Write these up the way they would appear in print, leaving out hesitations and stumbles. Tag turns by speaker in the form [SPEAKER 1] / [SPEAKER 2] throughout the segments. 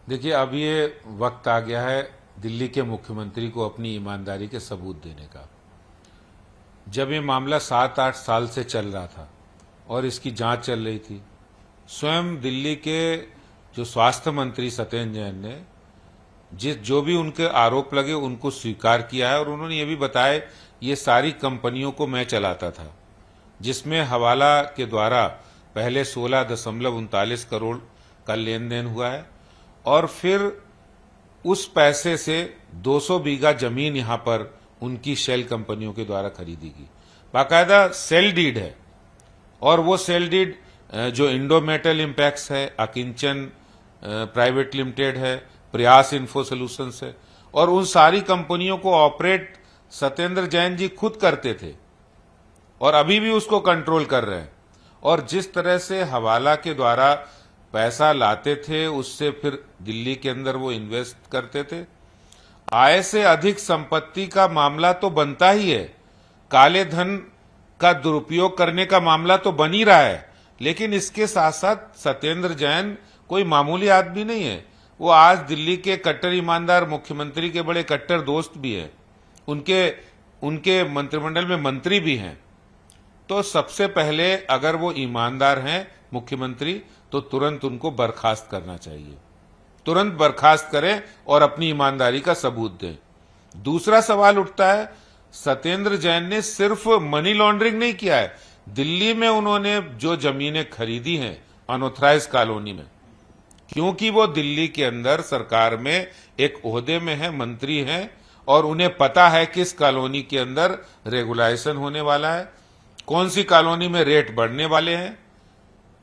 [SPEAKER 1] देखिए, अब ये वक्त आ गया है दिल्ली के मुख्यमंत्री को अपनी ईमानदारी के सबूत देने का। जब ये मामला 7-8 साल से चल रहा था और इसकी जांच चल रही थी, स्वयं दिल्ली के जो स्वास्थ्य मंत्री सत्येंद्र जैन ने जो भी उनके आरोप लगे उनको स्वीकार किया है और उन्होंने ये भी बताया ये सारी कंपनियों को मैं चलाता था, जिसमें हवाला के द्वारा पहले 16.39 करोड़ का लेन देन हुआ है और फिर उस पैसे से 200 बीघा जमीन यहां पर उनकी शेल कंपनियों के द्वारा खरीदी गई। बाकायदा सेल डीड है और वो सेल डीड जो इंडो मेटल इम्पैक्ट्स है, अकिंचन प्राइवेट लिमिटेड है, प्रयास इन्फो सोल्यूशंस है और उन सारी कंपनियों को ऑपरेट सत्येंद्र जैन जी खुद करते थे और अभी भी उसको कंट्रोल कर रहे हैं। और जिस तरह से हवाला के द्वारा पैसा लाते थे उससे फिर दिल्ली के अंदर वो इन्वेस्ट करते थे, आय से अधिक संपत्ति का मामला तो बनता ही है, काले धन का दुरुपयोग करने का मामला तो बन ही रहा है। लेकिन इसके साथ साथ सत्येंद्र जैन कोई मामूली आदमी नहीं है, वो आज दिल्ली के कट्टर ईमानदार मुख्यमंत्री के बड़े कट्टर दोस्त भी हैं, उनके मंत्रिमंडल में मंत्री भी हैं। तो सबसे पहले अगर वो ईमानदार हैं मुख्यमंत्री तो तुरंत उनको बर्खास्त करना चाहिए, तुरंत बर्खास्त करें और अपनी ईमानदारी का सबूत दें। दूसरा सवाल उठता है, सत्येंद्र जैन ने सिर्फ मनी लॉन्ड्रिंग नहीं किया है, दिल्ली में उन्होंने जो जमीनें खरीदी हैं अनऑथराइज कॉलोनी में, क्योंकि वो दिल्ली के अंदर सरकार में एक ओहदे में है, मंत्री हैं और उन्हें पता है किस कॉलोनी के अंदर रेगुलाइजेशन होने वाला है, कौन सी कॉलोनी में रेट बढ़ने वाले हैं,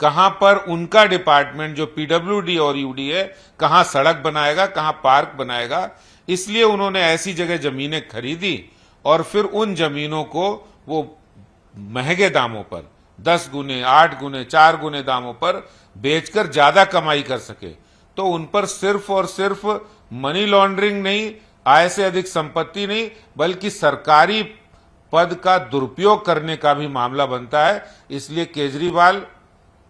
[SPEAKER 1] कहां पर उनका डिपार्टमेंट जो पीडब्ल्यूडी और यूडी है कहां सड़क बनाएगा, कहां पार्क बनाएगा। इसलिए उन्होंने ऐसी जगह जमीनें खरीदी और फिर उन जमीनों को वो महंगे दामों पर 10 गुने, 8 गुने, 4 गुने दामों पर बेचकर ज्यादा कमाई कर सके। तो उन पर सिर्फ और सिर्फ मनी लॉन्ड्रिंग नहीं, आय से अधिक संपत्ति नहीं, बल्कि सरकारी पद का दुरुपयोग करने का भी मामला बनता है। इसलिए केजरीवाल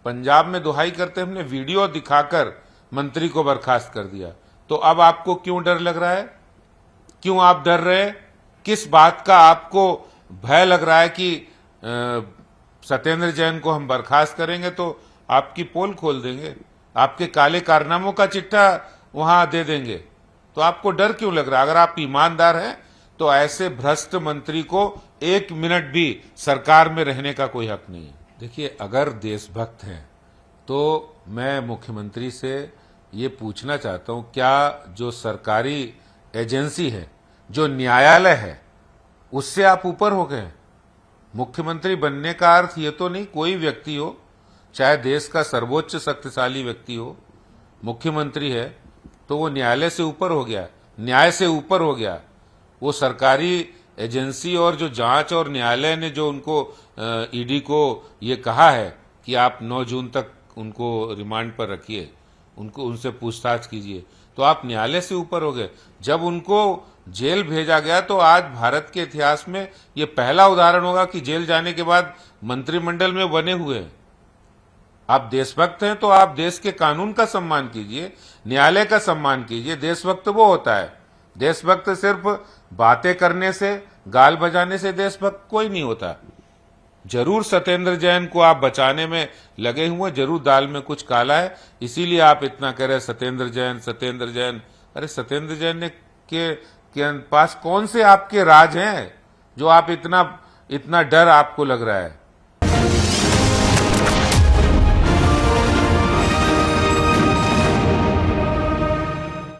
[SPEAKER 1] पंजाब में दुहाई करते हमने वीडियो दिखाकर मंत्री को बर्खास्त कर दिया। तो अब आपको क्यों डर लग रहा है? क्यों आप डर रहे हैं? किस बात का आपको भय लग रहा है कि सत्येंद्र जैन को हम बर्खास्त करेंगे तो आपकी पोल खोल देंगे, आपके काले कारनामों का चिट्ठा वहां दे देंगे? तो आपको डर क्यों लग रहा है? अगर आप ईमानदार हैं तो ऐसे भ्रष्ट मंत्री को 1 मिनट भी सरकार में रहने का कोई हक नहीं है। देखिए, अगर देशभक्त हैं तो मैं मुख्यमंत्री से ये पूछना चाहता हूं, क्या जो सरकारी एजेंसी है, जो न्यायालय है, उससे आप ऊपर हो गए? मुख्यमंत्री बनने का अर्थ ये तो नहीं कोई व्यक्ति हो, चाहे देश का सर्वोच्च शक्तिशाली व्यक्ति हो, मुख्यमंत्री है तो वो न्यायालय से ऊपर हो गया, न्याय से ऊपर हो गया। वो सरकारी एजेंसी और जो जांच और न्यायालय ने जो उनको ईडी को ये कहा है कि आप 9 जून तक उनको रिमांड पर रखिए, उनसे पूछताछ कीजिए, तो आप न्यायालय से ऊपर हो गए। जब उनको जेल भेजा गया तो आज भारत के इतिहास में ये पहला उदाहरण होगा कि जेल जाने के बाद मंत्रिमंडल में बने हुए हैं। आप देशभक्त हैं तो आप देश के कानून का सम्मान कीजिए, न्यायालय का सम्मान कीजिए। देशभक्त वो होता है, देशभक्त सिर्फ बातें करने से, गाल बजाने से देशभक्त कोई नहीं होता। जरूर सत्येंद्र जैन को आप बचाने में लगे हुए, जरूर दाल में कुछ काला है, इसीलिए आप इतना कह रहे हैं सत्येंद्र जैन, सत्येंद्र जैन। अरे सत्येंद्र जैन ने के पास कौन से आपके राज हैं जो आप इतना डर आपको लग रहा है?